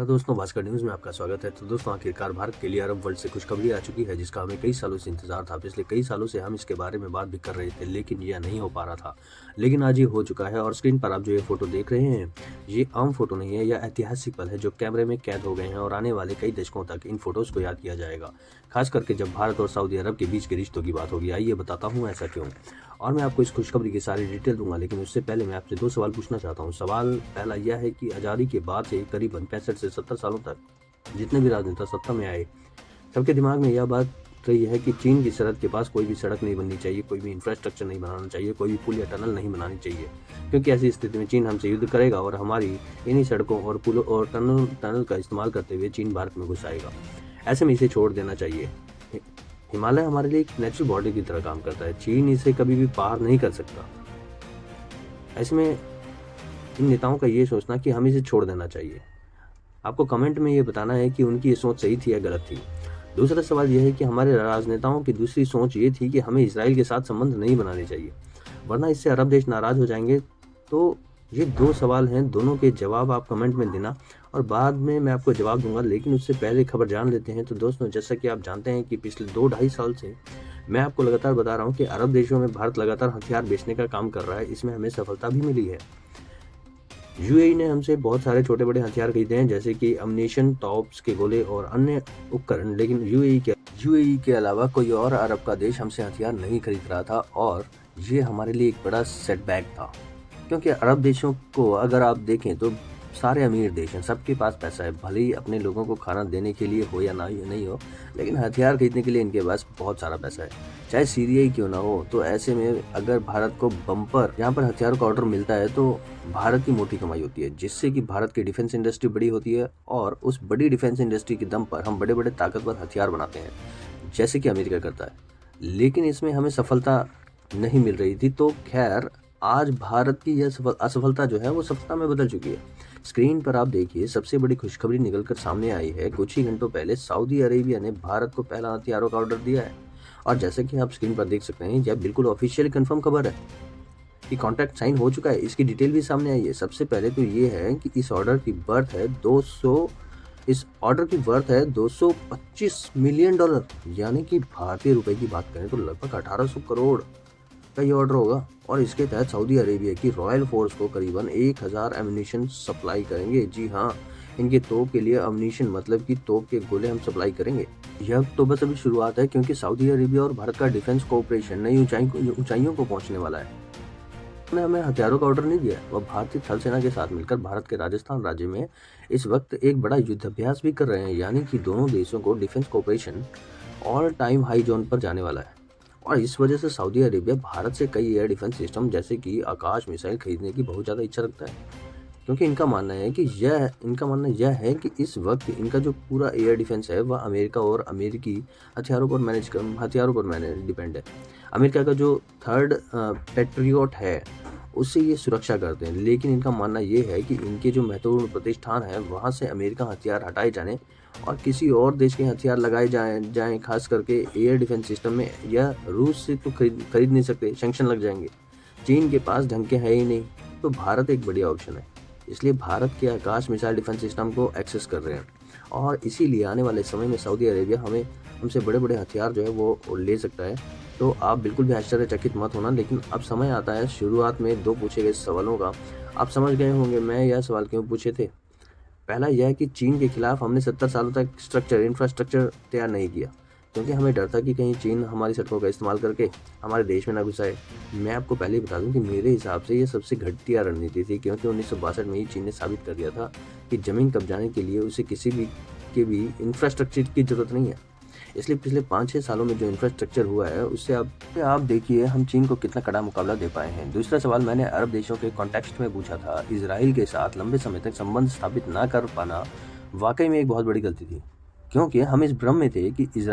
तो दोस्तों, भास्कर न्यूज़ में आपका स्वागत है। तो दोस्तों, आखिरकार भारत के लिए अरब वर्ल्ड से खुशखबरी आ चुकी है, जिसका हमें कई सालों से इंतजार था। पिछले कई सालों से हम इसके बारे में बात भी कर रहे थे, लेकिन यह नहीं हो पा रहा था। लेकिन आज ये हो चुका है और स्क्रीन पर आप जो ये फोटो देख रहे हैं, ये आम फोटो नहीं है, यह ऐतिहासिक पल है जो कैमरे में कैद हो गए हैं और आने वाले कई दशकों तक इन फोटोज़ को याद किया जाएगा। खास करके जब भारत और सऊदी अरब के बीच के रिश्तों की बात होगी। आइए बताता हूँ ऐसा क्यों, और मैं आपको इस खुशखबरी की सारी डिटेल दूंगा। लेकिन उससे पहले मैं आपसे 2 सवाल पूछना चाहता हूँ। सवाल पहला यह है कि आज़ादी के बाद से करीबन 65 से 70 सालों तक जितने भी राजनेता सत्ता में आए, सबके दिमाग में यह बात रही है कि चीन की सरहद के पास कोई भी सड़क नहीं बननी चाहिए, कोई भी इंफ्रास्ट्रक्चर नहीं बनाना चाहिए, कोई भी पुल या टनल नहीं बनानी चाहिए, क्योंकि ऐसी स्थिति में चीन हमसे युद्ध करेगा और हमारी इन्हीं सड़कों और पुलों और टनल का इस्तेमाल करते हुए चीन भारत में घुस आएगा। ऐसे में इसे छोड़ देना चाहिए। हिमालय हमारे लिए एक नेचुरल बॉर्डर की तरह काम करता है, चीन इसे कभी भी पार नहीं कर सकता। ऐसे में इन नेताओं का ये सोचना कि हमें इसे छोड़ देना चाहिए। आपको कमेंट में ये बताना है कि उनकी ये सोच सही थी या गलत थी। दूसरा सवाल यह है कि हमारे राजनेताओं की दूसरी सोच ये थी कि हमें इजराइल के साथ संबंध नहीं बनाने चाहिए, वरना इससे अरब देश नाराज हो जाएंगे। तो ये 2 सवाल हैं, दोनों के जवाब आप कमेंट में देना और बाद में मैं आपको जवाब दूंगा। लेकिन उससे पहले खबर जान लेते हैं। तो दोस्तों, जैसा कि आप जानते हैं कि पिछले 2-2.5 साल से मैं आपको लगातार बता रहा हूँ कि अरब देशों में भारत लगातार हथियार बेचने का काम कर रहा है। इसमें हमें सफलता भी मिली है। यूएई ने हमसे बहुत सारे छोटे बड़े हथियार खरीदे हैं, जैसे कि अम्युनिशन, तोप्स के गोले और अन्य उपकरण। लेकिन यूएई के अलावा कोई और अरब का देश हमसे हथियार नहीं खरीद रहा था, और ये हमारे लिए एक बड़ा सेटबैक था। क्योंकि अरब देशों को अगर आप देखें तो सारे अमीर देश हैं, सबके पास पैसा है, भले ही अपने लोगों को खाना देने के लिए हो या नहीं हो, लेकिन हथियार खरीदने के लिए इनके पास बहुत सारा पैसा है, चाहे सीरिया ही क्यों ना हो। तो ऐसे में अगर भारत को बम्पर यहाँ पर हथियारों का ऑर्डर मिलता है तो भारत की मोटी कमाई होती है, जिससे कि भारत की डिफेंस इंडस्ट्री बड़ी होती है, और उस बड़ी डिफेंस इंडस्ट्री के दम पर हम बड़े बड़े ताकतवर हथियार बनाते हैं, जैसे कि अमेरिका करता है। लेकिन इसमें हमें सफलता नहीं मिल रही थी। तो खैर, आज भारत की यह असफलता जो है वो सफलता में बदल चुकी है। स्क्रीन पर आप देखिए, सबसे बड़ी खुशखबरी निकलकर सामने आई है। कुछ ही घंटों पहले सऊदी अरेबिया ने भारत को पहला हथियारों का ऑर्डर दिया है, और जैसे कि आप स्क्रीन पर देख सकते हैं, यह बिल्कुल ऑफिशियल कंफर्म खबर है कि कॉन्ट्रैक्ट साइन हो चुका है। इसकी डिटेल भी सामने आई है। सबसे पहले तो ये है कि इस ऑर्डर की वर्थ है $225 मिलियन, यानी कि भारतीय रुपए की बात करें तो लगभग 1800 करोड़ का ये ऑर्डर होगा। और इसके तहत सऊदी अरेबिया की रॉयल फोर्स को करीबन 1000 एम्युनिशन सप्लाई करेंगे। जी हाँ, इनके तोप के लिए अम्युनिशन मतलब कि तोप के गोले हम सप्लाई करेंगे। यह तो बस अभी शुरुआत है, क्योंकि सऊदी अरेबिया और भारत का डिफेंस कोऑपरेशन नई ऊंचाइयों को पहुंचने वाला है। उन्होंने हमें हथियारों का ऑर्डर नहीं दिया, वह भारतीय थल सेना के साथ मिलकर भारत के राजस्थान राज्य में इस वक्त एक बड़ा युद्धाभ्यास भी कर रहे हैं, यानी कि दोनों देशों को defence cooperation all time high zone पर जाने वाला है। और इस वजह से सऊदी अरेबिया भारत से कई एयर डिफेंस सिस्टम जैसे कि आकाश मिसाइल खरीदने की बहुत ज़्यादा इच्छा रखता है, क्योंकि इनका मानना यह है कि इस वक्त इनका जो पूरा एयर डिफेंस है वह अमेरिका और अमेरिकी हथियारों पर मैनेज डिपेंड है। अमेरिका का जो थर्ड पैट्रियट है, उससे ये सुरक्षा करते हैं। लेकिन इनका मानना ये है कि इनके जो महत्वपूर्ण प्रतिष्ठान है वहाँ से अमेरिका हथियार हटाए जाने और किसी और देश के हथियार लगाए जाएं, खास करके एयर डिफेंस सिस्टम में। यह रूस से तो खरीद नहीं सकते, सैंक्शन लग जाएंगे। चीन के पास ढंग के है ही नहीं, तो भारत एक बढ़िया ऑप्शन है। इसलिए भारत के आकाश मिसाइल डिफेंस सिस्टम को एक्सेस कर रहे हैं, और इसीलिए आने वाले समय में सऊदी अरेबिया हमसे बड़े बड़े हथियार जो है वो ले सकता है। तो आप बिल्कुल भी आश्चर्यचकित मत होना। लेकिन अब समय आता है शुरुआत में 2 पूछे गए सवालों का। आप समझ गए होंगे मैं यह सवाल क्यों पूछे थे। पहला यह है कि चीन के खिलाफ हमने 70 सालों तक इंफ्रास्ट्रक्चर तैयार नहीं किया, क्योंककि हमें डर था कि कहीं चीन हमारी सड़कों का इस्तेमाल करके हमारे देश में ना घुसाए। मैं आपको पहले ही बता दूं कि मेरे हिसाब से ये सबसे घटिया रणनीति थी, क्योंकि 1962 में ही चीन ने साबित कर दिया था कि ज़मीन कब्जाने के लिए उसे किसी भी इंफ्रास्ट्रक्चर की ज़रूरत नहीं है। इसलिए पिछले 5-6 सालों में जो इंफ्रास्ट्रक्चर हुआ है उससे आप देखिए हम चीन को कितना कड़ा मुकाबला दे पाए हैं। दूसरा सवाल मैंने अरब देशों के कॉन्टेक्स्ट में पूछा था। इजराइल के साथ लंबे समय तक संबंध स्थापित ना कर पाना वाकई में एक बहुत बड़ी गलती थी, क्योंकि हम इस भ्रम में थे कि इजराइल